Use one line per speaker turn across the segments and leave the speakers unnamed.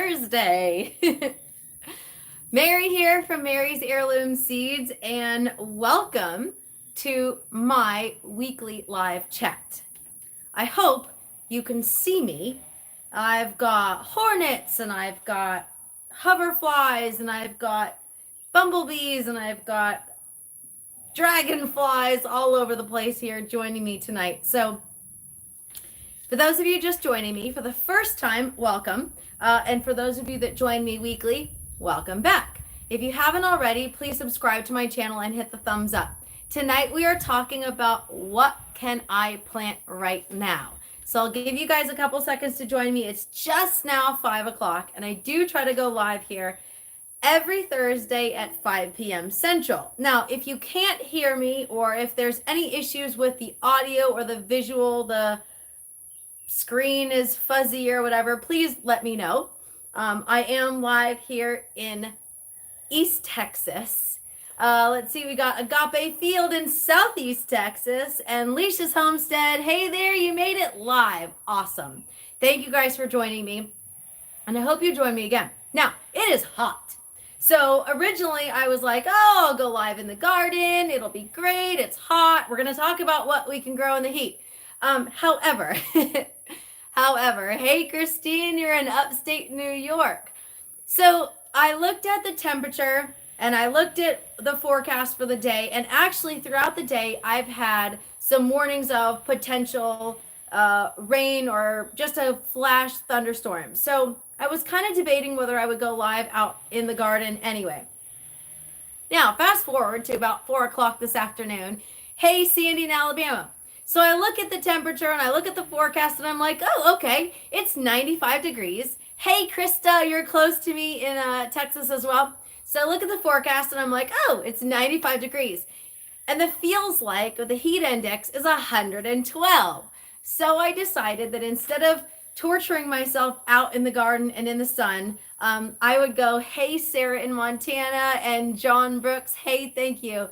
Thursday. Mary here from Mary's Heirloom Seeds, and welcome to my weekly live chat. I hope you can see me. I've got hornets, and I've got hoverflies, and I've got bumblebees, and I've got dragonflies all over the place here joining me tonight. So for those of you just joining me for the first time, welcome. And for those of you that join me weekly, welcome back. If you haven't already, please subscribe to my channel and hit the thumbs up. Tonight we are talking about what can I plant right now. So I'll give you guys a couple seconds to join me. It's just now 5 o'clock, and I do try to go live here every Thursday at 5 p.m. Central. Now, if you can't hear me, or if there's any issues with the audio or the visual, the screen is fuzzy or whatever, please let me know. I am live here in East Texas. Let's see, we got Agape Field in Southeast Texas and Leisha's Homestead. Hey there, you made it live. Awesome. Thank you guys for joining me, and I hope you join me again. Now, it is hot. So originally I was like, oh, I'll go live in the garden. It'll be great. It's hot. We're going to talk about what we can grow in the heat. However, hey, Christine, you're in upstate New York. So I looked at the temperature and I looked at the forecast for the day. And actually throughout the day, I've had some warnings of potential rain or just a flash thunderstorm. So I was kind of debating whether I would go live out in the garden anyway. Now, fast forward to about 4 o'clock this afternoon. Hey, Sandy in Alabama. So I look at the temperature and I look at the forecast and I'm like, oh, okay, it's 95 degrees. Hey, Krista, you're close to me in Texas as well. So I look at the forecast and I'm like, oh, it's 95 degrees. And the feels like, or the heat index is 112. So I decided that instead of torturing myself out in the garden and in the sun, I would go, hey, Sarah in Montana, and John Brooks, hey, thank you.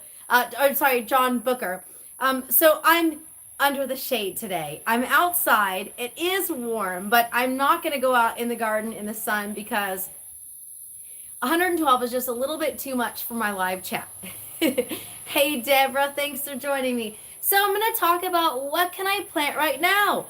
John Booker. So I'm under the shade today. I'm outside. It is warm, but I'm not going to go out in the garden in the sun because 112 is just a little bit too much for my live chat. Hey, Deborah, thanks for joining me. So I'm going to talk about what can I plant right now.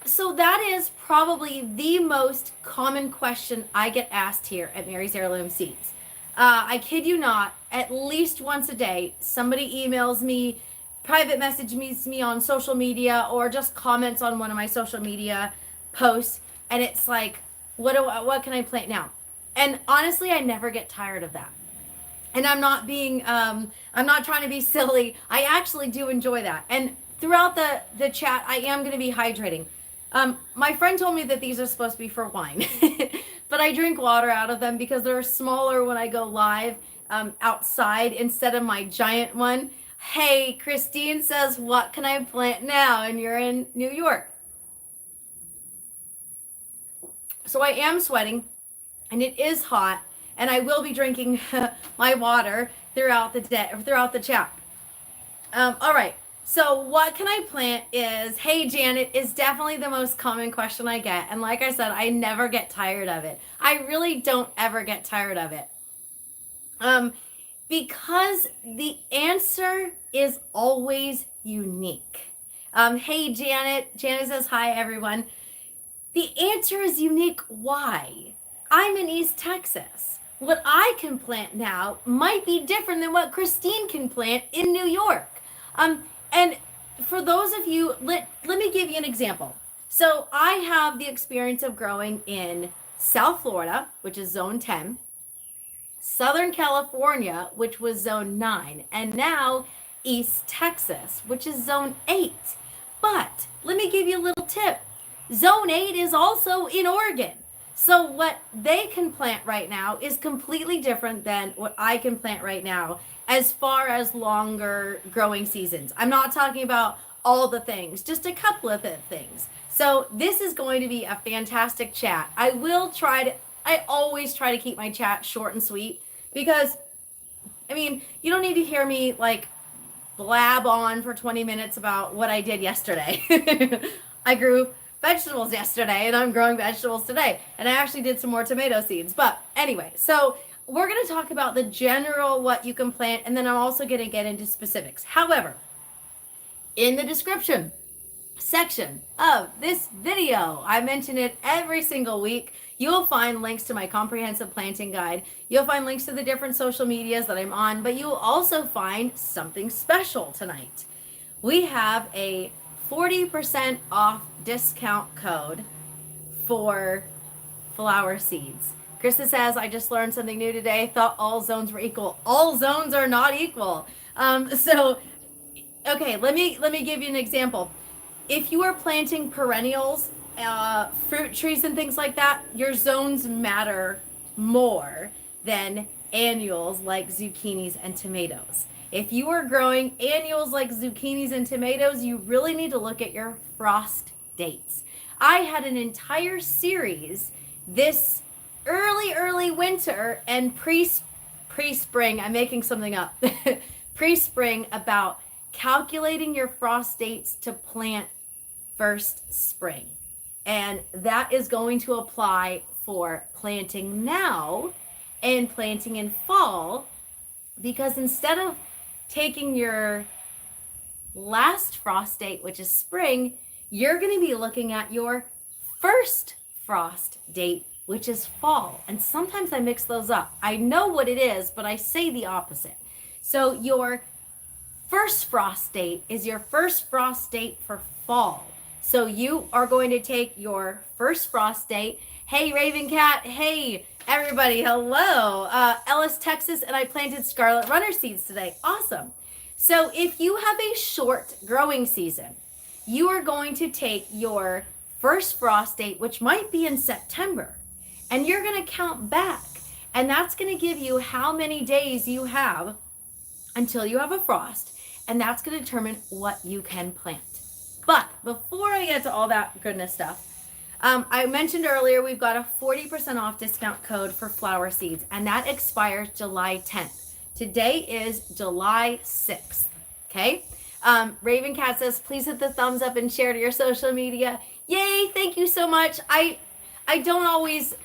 So that is probably the most common question I get asked here at Mary's Heirloom Seeds. I kid you not, at least once a day, somebody emails me, private messages me on social media, or just comments on one of my social media posts, and it's like, what can I plant now? And honestly, I never get tired of that. And I'm not trying to be silly. I actually do enjoy that. And throughout the chat, I am going to be hydrating. My friend told me that these are supposed to be for wine, but I drink water out of them because they're smaller when I go live outside instead of my giant one. Hey, Christine says, what can I plant now? And you're in New York. So I am sweating and it is hot, and I will be drinking my water throughout the day, throughout the chat. All right. So what can I plant is, hey, Janet, is definitely the most common question I get. And like I said, I never get tired of it. I really don't ever get tired of it. Because the answer is always unique. Hey, Janet. Janet says, hi, everyone. The answer is unique. Why? I'm in East Texas. What I can plant now might be different than what Christine can plant in New York. And for those of you, let me give you an example. So I have the experience of growing in South Florida, which is zone 10, Southern California, which was zone 9, and now East Texas, which is zone 8. But let me give you a little tip. Zone 8 is also in Oregon. So what they can plant right now is completely different than what I can plant right now as far as longer growing seasons. I'm not talking about all the things, just a couple of things. So this is going to be a fantastic chat. I always try to keep my chat short and sweet because, I mean, you don't need to hear me like blab on for 20 minutes about what I did yesterday. I grew vegetables yesterday and I'm growing vegetables today. And I actually did some more tomato seeds. But anyway, so we're going to talk about the general what you can plant, and then I'm also going to get into specifics. However, in the description section of this video, I mention it every single week, you'll find links to my comprehensive planting guide. You'll find links to the different social medias that I'm on, but you'll also find something special tonight. We have a 40% off discount code for flower seeds. Krista says, I just learned something new today. Thought all zones were equal. All zones are not equal. Okay, let me give you an example. If you are planting perennials, fruit trees and things like that, your zones matter more than annuals like zucchinis and tomatoes. If you are growing annuals like zucchinis and tomatoes, you really need to look at your frost dates. I had an entire series this early winter and pre-spring, I'm making something up, pre-spring, about calculating your frost dates to plant first spring. And that is going to apply for planting now and planting in fall, because instead of taking your last frost date, which is spring, you're going to be looking at your first frost date, which is fall. And sometimes I mix those up. I know what it is, but I say the opposite. So your first frost date is your first frost date for fall. So you are going to take your first frost date. Hey, Raven Cat. Hey, everybody. Hello. Ellis, Texas, and I planted Scarlet Runner seeds today. Awesome. So if you have a short growing season, you are going to take your first frost date, which might be in September, and you're going to count back. And that's going to give you how many days you have until you have a frost. And that's going to determine what you can plant. But before I get to all that goodness stuff, I mentioned earlier we've got a 40% off discount code for flower seeds, and that expires July 10th. Today is July 6th, okay? Raven Cat says, please hit the thumbs up and share to your social media. Yay, thank you so much. I don't always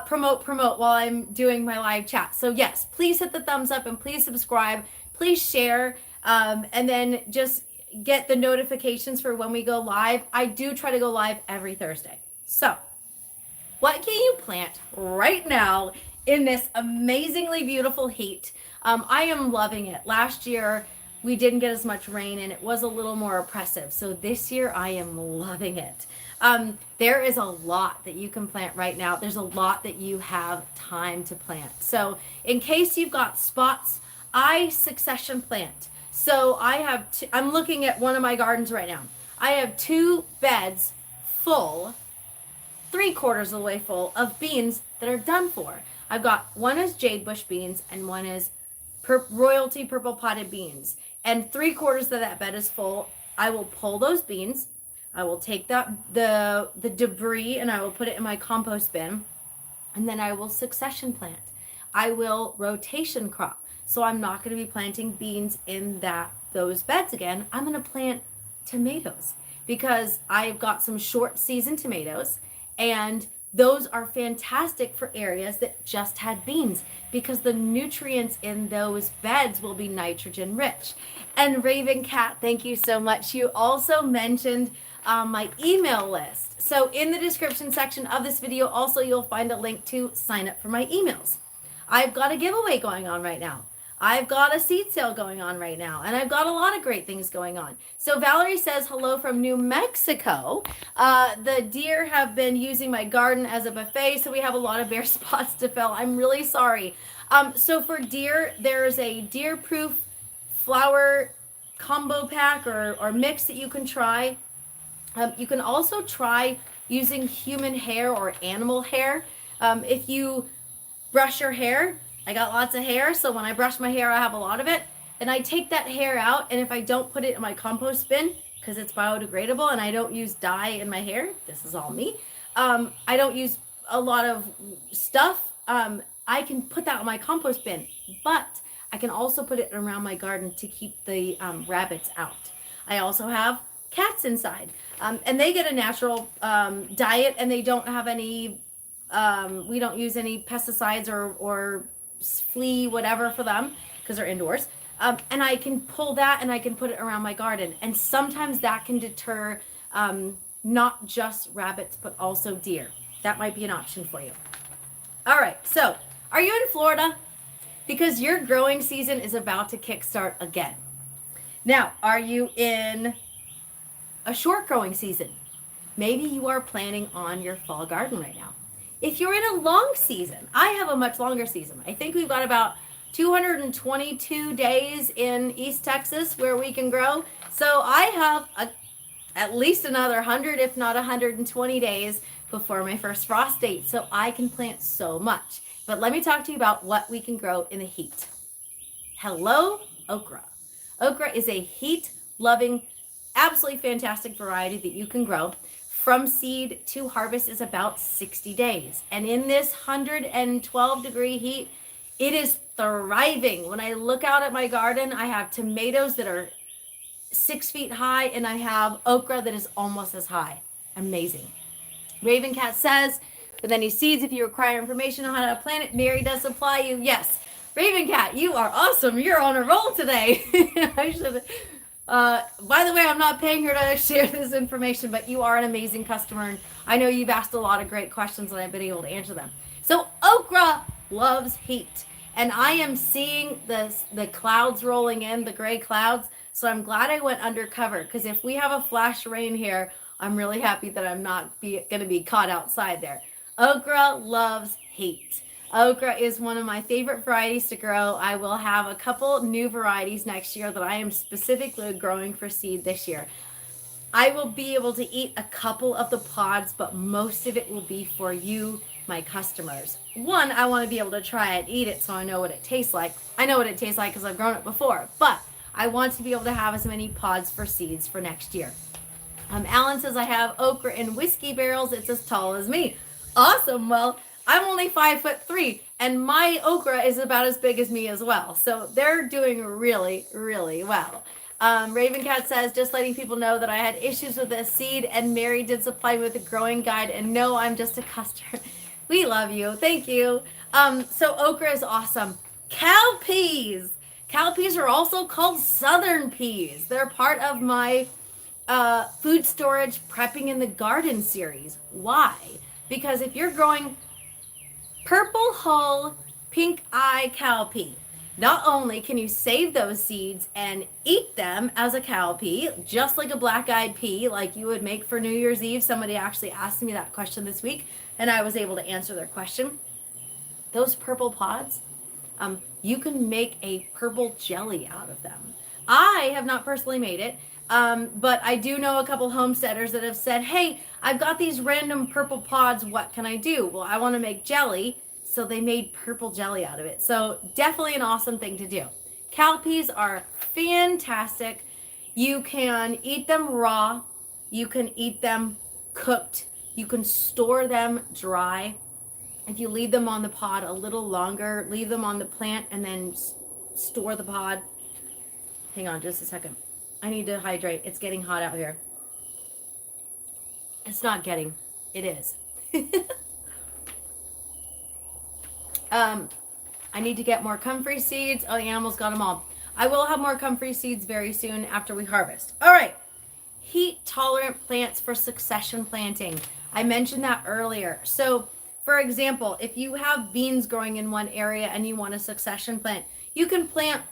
promote while I'm doing my live chat. So yes, please hit the thumbs up and please subscribe. Please share, and then just get the notifications for when we go live. I do try to go live every Thursday. So what can you plant right now in this amazingly beautiful heat? I am loving it. Last year we didn't get as much rain and it was a little more oppressive. So this year I am loving it. There is a lot that you can plant right now. There's a lot that you have time to plant. So in case you've got spots, I succession plant. So I'm looking at one of my gardens right now. I have 2 beds full, 3/4 of the way full, of beans that are done for. I've got one is jade bush beans and one is royalty purple potted beans. And 3/4 of that bed is full. I will pull those beans. I will take the debris and I will put it in my compost bin. And then I will succession plant. I will rotation crop. So I'm not going to be planting beans in those beds again. I'm going to plant tomatoes because I've got some short season tomatoes, and those are fantastic for areas that just had beans because the nutrients in those beds will be nitrogen rich. And Raven Cat, thank you so much. You also mentioned my email list. So in the description section of this video, also you'll find a link to sign up for my emails. I've got a giveaway going on right now. I've got a seed sale going on right now, and I've got a lot of great things going on. So Valerie says, hello from New Mexico. The deer have been using my garden as a buffet, so we have a lot of bare spots to fill. I'm really sorry. So for deer, there's a deer-proof flower combo pack or mix that you can try. You can also try using human hair or animal hair. If you brush your hair, I got lots of hair, so when I brush my hair, I have a lot of it. And I take that hair out, and if I don't put it in my compost bin, because it's biodegradable and I don't use dye in my hair, this is all me, I don't use a lot of stuff, I can put that in my compost bin. But I can also put it around my garden to keep the rabbits out. I also have cats inside. And they get a natural diet, and they don't have any, we don't use any pesticides or flea, whatever for them, because they're indoors. And I can pull that and I can put it around my garden. And sometimes that can deter not just rabbits, but also deer. That might be an option for you. All right, so are you in Florida? Because your growing season is about to kickstart again. Now, are you in a short growing season? Maybe you are planning on your fall garden right now. If you're in a long season, I have a much longer season. I think we've got about 222 days in East Texas where we can grow. So I have at least another 100, if not 120 days before my first frost date. So I can plant so much. But let me talk to you about what we can grow in the heat. Hello, okra. Okra is a heat-loving, absolutely fantastic variety that you can grow. From seed to harvest is about 60 days. And in this 112-degree heat, it is thriving. When I look out at my garden, I have tomatoes that are 6 feet high, and I have okra that is almost as high. Amazing. Raven Cat says, with any seeds, if you require information on how to plant it, Mary does supply you. Yes. Raven Cat, you are awesome. You're on a roll today. I should. By the way, I'm not paying her to share this information, but you are an amazing customer, and I know you've asked a lot of great questions, and I've been able to answer them. So okra loves heat, and I am seeing the clouds rolling in, the gray clouds. So I'm glad I went undercover, because if we have a flash rain here, I'm really happy that I'm not going to be caught outside there. Okra loves heat. Okra is one of my favorite varieties to grow. I will have a couple new varieties next year that I am specifically growing for seed this year. I will be able to eat a couple of the pods, but most of it will be for you, my customers. One, I want to be able to try it, eat it, so I know what it tastes like. I know what it tastes like because I've grown it before, but I want to be able to have as many pods for seeds for next year. Alan says, I have okra in whiskey barrels. It's as tall as me. Awesome. Well, I'm only 5'3", and my okra is about as big as me as well. So they're doing really, really well. Raven Cat says, just letting people know that I had issues with this seed, and Mary did supply me with a growing guide, and no, I'm just a customer. We love you. Thank you. So okra is awesome. Cowpeas. Cowpeas are also called southern peas. They're part of my food storage prepping in the garden series. Why? Because if you're growing purple hull, pink eye cowpea, not only can you save those seeds and eat them as a cowpea, just like a black-eyed pea, like you would make for New Year's Eve. Somebody actually asked me that question this week, and I was able to answer their question. Those purple pods, you can make a purple jelly out of them. I have not personally made it, but I do know a couple homesteaders that have said, hey, I've got these random purple pods. What can I do? Well, I want to make jelly. So they made purple jelly out of it. So definitely an awesome thing to do. Cowpeas are fantastic. You can eat them raw. You can eat them cooked. You can store them dry. If you leave them on the pod a little longer, leave them on the plant and then store the pod. Hang on just a second. I need to hydrate. It's getting hot out here. It's not getting. It is. I need to get more comfrey seeds. Oh, the animals got them all. I will have more comfrey seeds very soon after we harvest. All right. Heat-tolerant plants for succession planting. I mentioned that earlier. So, for example, if you have beans growing in one area and you want a succession plant, you can plant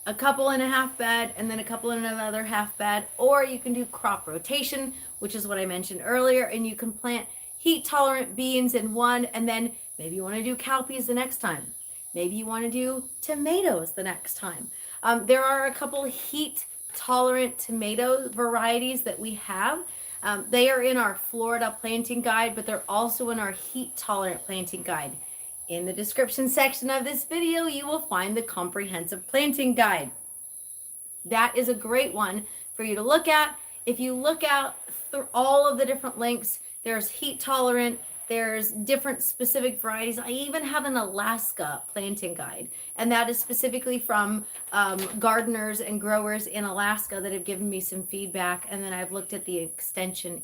a couple in a half bed and then a couple in another half bed, or you can do crop rotation, which is what I mentioned earlier, and you can plant heat-tolerant beans in one, and then maybe you want to do cowpeas the next time. Maybe you want to do tomatoes the next time. There are a couple heat-tolerant tomato varieties that we have. They are in our Florida planting guide, but they're also in our heat-tolerant planting guide. In the description section of this video, you will find the comprehensive planting guide. That is a great one for you to look at. If you look out through all of the different links, there's heat-tolerant, There's different specific varieties. I even have an Alaska planting guide, and that is specifically from gardeners and growers in Alaska that have given me some feedback, and then I've looked at the extension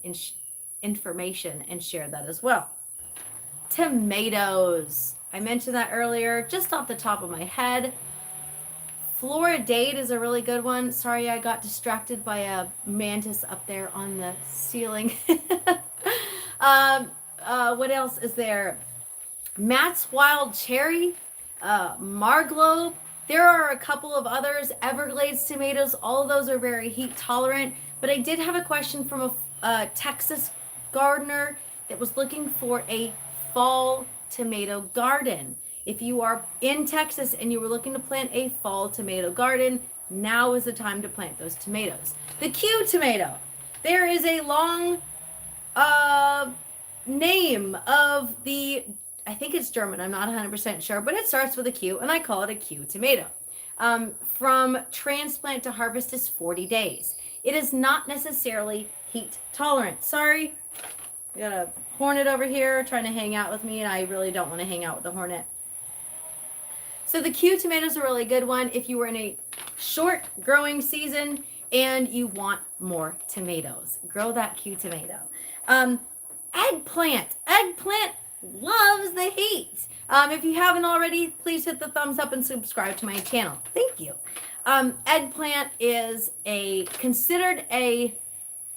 information and shared that as well. Tomatoes. I mentioned that earlier, just off the top of my head. Floridate is a really good one. Sorry, I got distracted by a mantis up there on the ceiling. What else is there? Matt's Wild Cherry, Marglobe. There are a couple of others. Everglades tomatoes. All of those are very heat tolerant. But I did have a question from a Texas gardener that was looking for a fall tomato garden. If you are in Texas and you were looking to plant a fall tomato garden, now is the time to plant those tomatoes. The Q tomato. There is a long name of the, I think it's German, I'm not 100% sure, but it starts with a Q, and I call it a Q tomato. From transplant to harvest is 40 days. It is not necessarily heat tolerant. Sorry, I got a hornet over here trying to hang out with me, and I really don't want to hang out with the hornet. So the Q tomato is a really good one if you were in a short growing season and you want more tomatoes. Grow that Q tomato. Eggplant. Eggplant loves the heat. If you haven't already, please hit the thumbs up and subscribe to my channel. Thank you. Eggplant is considered a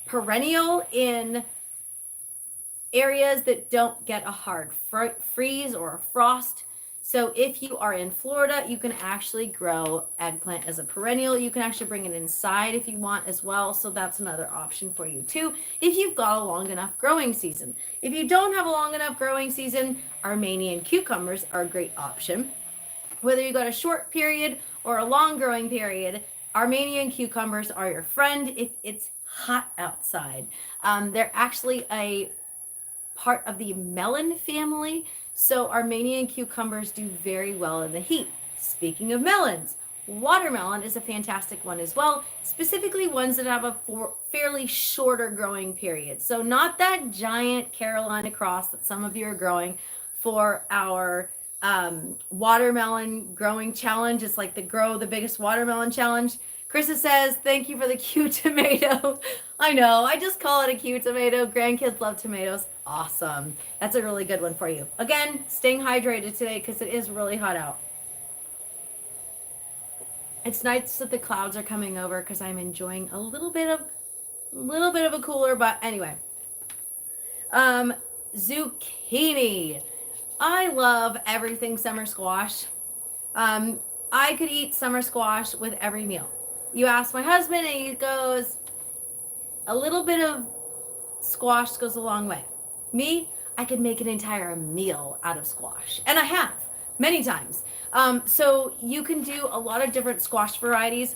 perennial in areas that don't get a hard freeze or a frost. So if you are in Florida, you can actually grow eggplant as a perennial. You can actually bring it inside if you want as well. So that's another option for you too, if you've got a long enough growing season. If you don't have a long enough growing season, Armenian cucumbers are a great option. Whether you got a short period or a long growing period, Armenian cucumbers are your friend if it's hot outside. They're actually a part of the melon family. So Armenian cucumbers do very well in the heat. Speaking of melons, watermelon is a fantastic one as well, specifically ones that have a fairly shorter growing period. So not that giant Carolina cross that some of you are growing for our watermelon growing challenge. It's like the grow the biggest watermelon challenge. Krista says, thank you for the Q tomato. I know, I just call it a Q tomato. Grandkids love tomatoes. Awesome. That's a really good one for you. Again, staying hydrated today because it is really hot out. It's nice that the clouds are coming over because I'm enjoying a little bit of a cooler, but anyway. Zucchini. I love everything summer squash. I could eat summer squash with every meal. You ask my husband and he goes, a little bit of squash goes a long way. Me, I could make an entire meal out of squash. And I have many times. So you can do a lot of different squash varieties,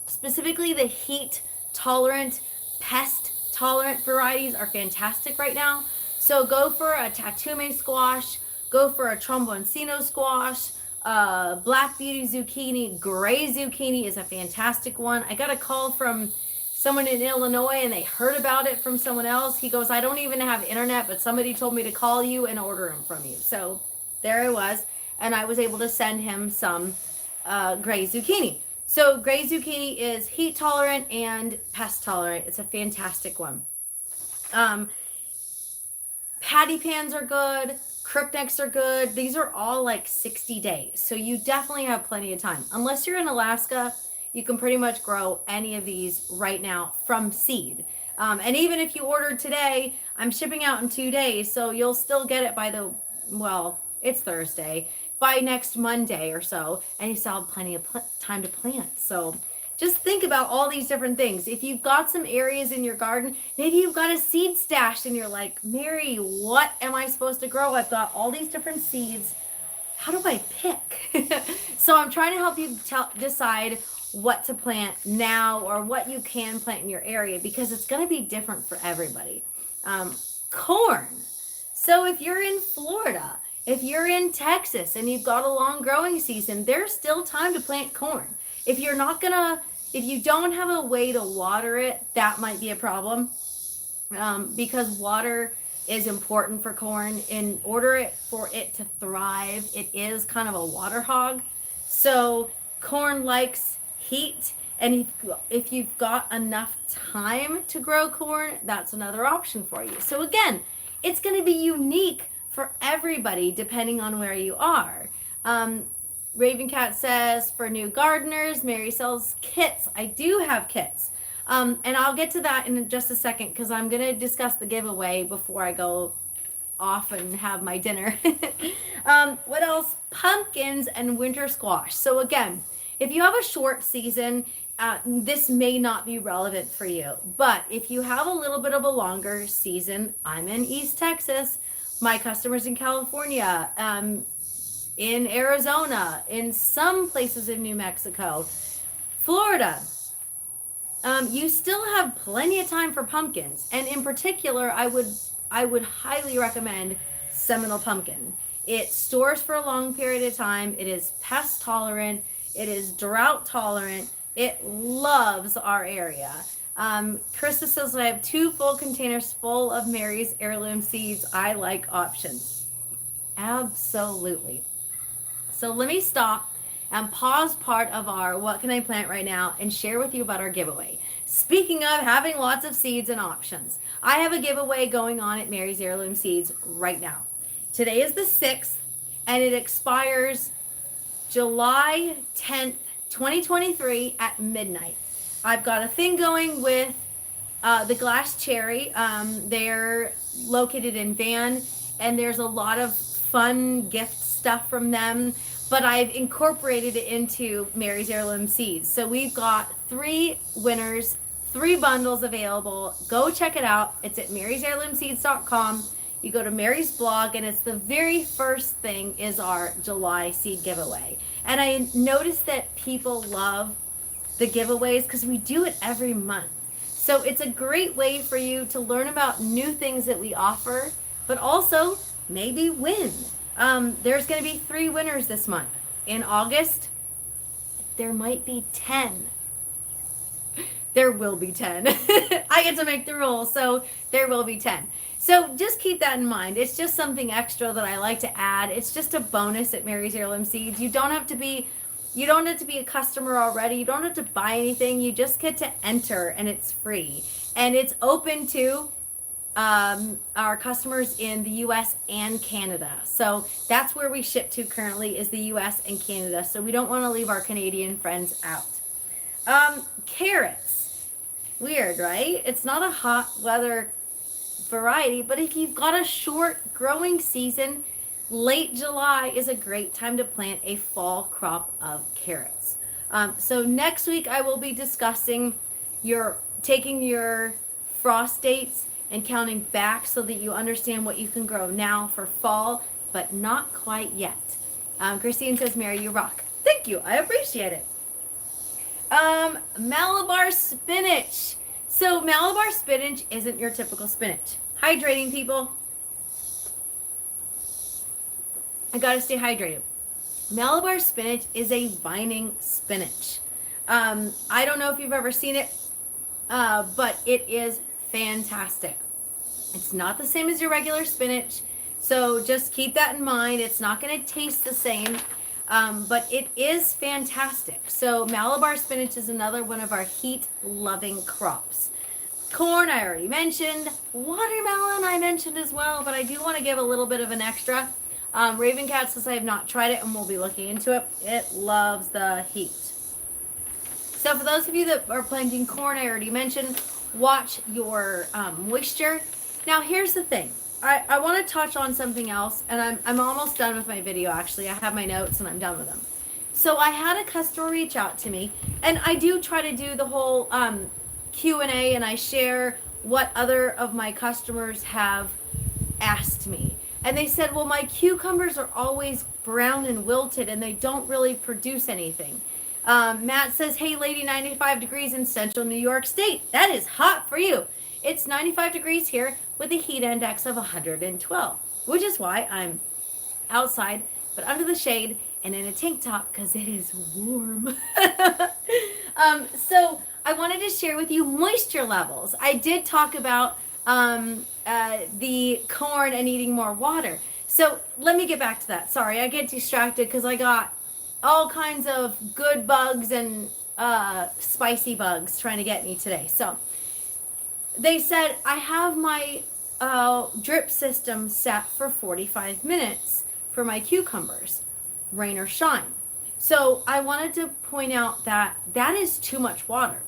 specifically the heat tolerant, pest tolerant varieties are fantastic right now. So go for a tatume squash, go for a tromboncino squash, black beauty zucchini, gray zucchini is a fantastic one. I got a call from someone in Illinois and they heard about it from someone else. He goes, I don't even have internet, but somebody told me to call you and order them from you. So there I was, and I was able to send him some gray zucchini. So gray zucchini is heat tolerant and pest tolerant. It's a fantastic one. Patty pans are good. Crooknecks are good. These are all like 60 days. So you definitely have plenty of time. Unless you're in Alaska, you can pretty much grow any of these right now from seed. And even if you ordered today, I'm shipping out in 2 days. So you'll still get it by it's Thursday, by next Monday or so. And you still have plenty of time to plant. So just think about all these different things. If you've got some areas in your garden, maybe you've got a seed stash and you're like, Mary, what am I supposed to grow? I've got all these different seeds. How do I pick? So I'm trying to help you decide what to plant now or what you can plant in your area because it's going to be different for everybody. Corn. So if you're in Florida, if you're in Texas and you've got a long growing season, there's still time to plant corn. If you don't have a way to water it, that might be a problem because water is important for corn. In order for it to thrive, it is kind of a water hog. So corn likes heat, and if you've got enough time to grow corn, that's another option for you. So again, it's going to be unique for everybody depending on where you are. Raven Cat says, for new gardeners, Mary sells kits. I do have kits. And I'll get to that in just a second because I'm going to discuss the giveaway before I go off and have my dinner. What else? Pumpkins and winter squash. So again, if you have a short season, this may not be relevant for you. But if you have a little bit of a longer season, I'm in East Texas. My customers in California, in Arizona, in some places in New Mexico, Florida, you still have plenty of time for pumpkins. And in particular, I would highly recommend Seminole pumpkin. It stores for a long period of time. It is pest tolerant. It is drought tolerant. It loves our area. Krista says, I have 2 full containers full of Mary's heirloom seeds. I like options. Absolutely. So let me stop and pause part of our what can I plant right now and share with you about our giveaway. Speaking of having lots of seeds and options, I have a giveaway going on at Mary's Heirloom Seeds right now. Today is the 6th, and it expires July 10th, 2023 at midnight. I've got a thing going with the Glass Cherry. They're located in Van, and there's a lot of fun gift stuff from them, but I've incorporated it into Mary's Heirloom Seeds. So we've got 3 winners, 3 bundles available. Go check it out. It's at marysheirloomseeds.com. You go to Mary's blog, and it's the very first thing is our July seed giveaway. And I noticed that people love the giveaways because we do it every month. So it's a great way for you to learn about new things that we offer, but also maybe win. There's going to be 3 winners this month. In August, there might be 10. There will be 10. I get to make the rules, so there will be 10. So just keep that in mind. It's just something extra that I like to add. It's just a bonus at Mary's Heirloom Seeds. You don't have to be a customer already. You don't have to buy anything. You just get to enter, and it's free. And it's open to our customers in the U.S. and Canada. So that's where we ship to currently is the U.S. and Canada. So we don't want to leave our Canadian friends out. Carrots. Weird, right? It's not a hot weather variety, but if you've got a short growing season, late July is a great time to plant a fall crop of carrots. So next week I will be discussing taking your frost dates and counting back so that you understand what you can grow now for fall, but not quite yet. Christine says, Mary, you rock. Thank you. I appreciate it. Malabar spinach. So Malabar spinach isn't your typical spinach. Hydrating, people. I gotta stay hydrated. Malabar spinach is a vining spinach. I don't know if you've ever seen it, but it is fantastic. It's not the same as your regular spinach, so just keep that in mind. It's not going to taste the same, but it is fantastic. So Malabar spinach is another one of our heat-loving crops. Corn, I already mentioned. Watermelon, I mentioned as well, but I do want to give a little bit of an extra. Raven Cat says I have not tried it, and we'll be looking into it. It loves the heat. So for those of you that are planting corn, I already mentioned, watch your moisture. Now here's the thing. I want to touch on something else, and I'm almost done with my video actually. I have my notes and I'm done with them. So I had a customer reach out to me, and I do try to do the whole Q&A, and I share what other of my customers have asked me. And they said, well, my cucumbers are always brown and wilted and they don't really produce anything. Matt says, hey, lady, 95 degrees in central New York State. That is hot for you. It's 95 degrees here with a heat index of 112, which is why I'm outside, but under the shade and in a tank top because it is warm. So I wanted to share with you moisture levels. I did talk about the corn and eating more water. So let me get back to that. Sorry, I get distracted because I got all kinds of good bugs and spicy bugs trying to get me today. So they said I have my drip system set for 45 minutes for my cucumbers, rain or shine. So I wanted to point out that that is too much water.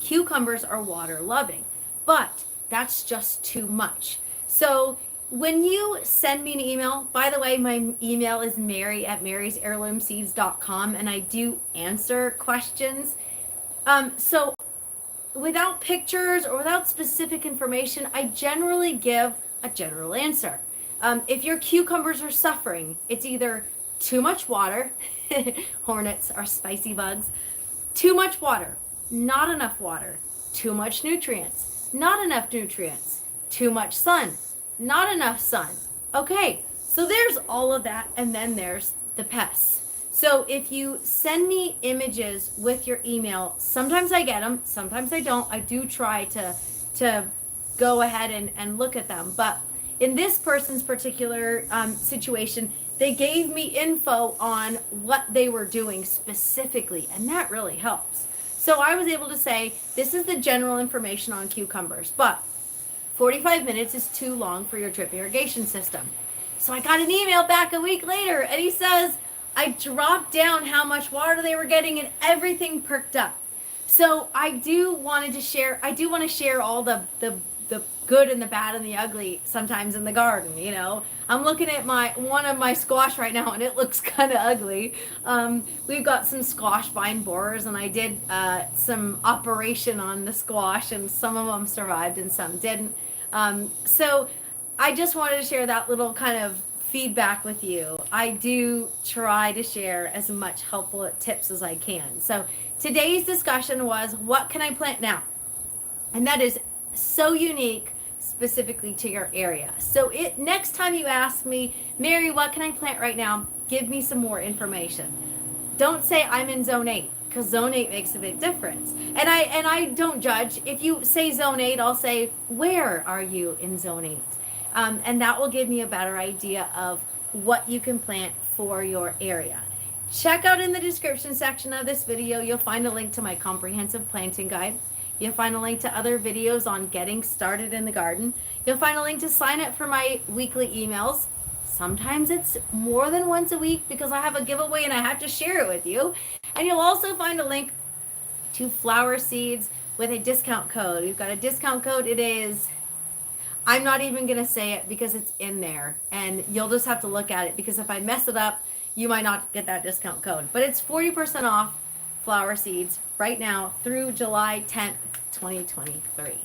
Cucumbers are water loving, but that's just too much. So when you send me an email, by the way, my email is mary@marysheirloomseeds.com, and I do answer questions. So without pictures or without specific information, I generally give a general answer. If your cucumbers are suffering, it's either too much water, hornets are spicy bugs, too much water, not enough water, too much nutrients, not enough nutrients, too much sun, not enough sun. Okay, so there's all of that, and then there's the pests. So if you send me images with your email, sometimes I get them, sometimes I don't. I do try to go ahead and look at them. But in this person's particular situation, they gave me info on what they were doing specifically, and that really helps. So I was able to say, this is the general information on cucumbers, but 45 minutes is too long for your drip irrigation system. So I got an email back a week later, and he says, I dropped down how much water they were getting and everything perked up. So I do want to share all the good and the bad and the ugly sometimes in the garden, you know. I'm looking at one of my squash right now, and it looks kind of ugly. We've got some squash vine borers, and I did some operation on the squash, and some of them survived and some didn't. So I just wanted to share that little kind of feedback with you. I do try to share as much helpful tips as I can. So today's discussion was, what can I plant now? And that is so unique specifically to your area. So next time you ask me, Mary, what can I plant right now? Give me some more information. Don't say I'm in zone 8, because zone 8 makes a big difference. And I don't judge. If you say zone 8, I'll say, where are you in zone 8? And that will give me a better idea of what you can plant for your area. Check out in the description section of this video, you'll find a link to my comprehensive planting guide. You'll find a link to other videos on getting started in the garden. You'll find a link to sign up for my weekly emails. Sometimes it's more than once a week because I have a giveaway and I have to share it with you. And you'll also find a link to flower seeds with a discount code. You've got a discount code. It is, I'm not even going to say it because it's in there, and you'll just have to look at it, because if I mess it up, you might not get that discount code. But it's 40% off flower seeds right now through July 10th, 2023.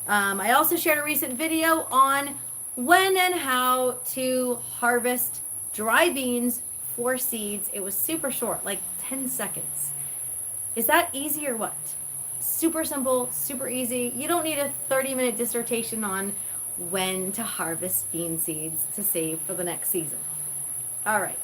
I also shared a recent video on when and how to harvest dry beans for seeds. It was super short, like 10 seconds. Is that easy or what? Super simple, super easy. You don't need a 30-minute dissertation on when to harvest bean seeds to save for the next season. All right.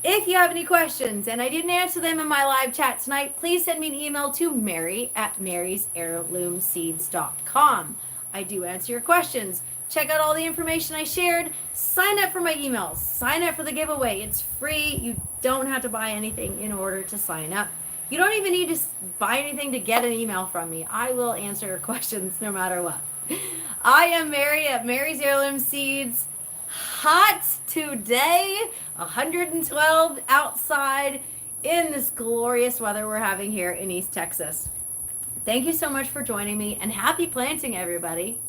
If you have any questions and I didn't answer them in my live chat tonight, please send me an email to mary@marysheirloomseeds.com. I do answer your questions. Check out all the information I shared. Sign up for my emails. Sign up for the giveaway. It's free. You don't have to buy anything in order to sign up. You don't even need to buy anything to get an email from me. I will answer your questions no matter what. I am Mary at Mary's Heirloom Seeds. Hot today, 112 outside in this glorious weather we're having here in East Texas. Thank you so much for joining me, and happy planting, everybody.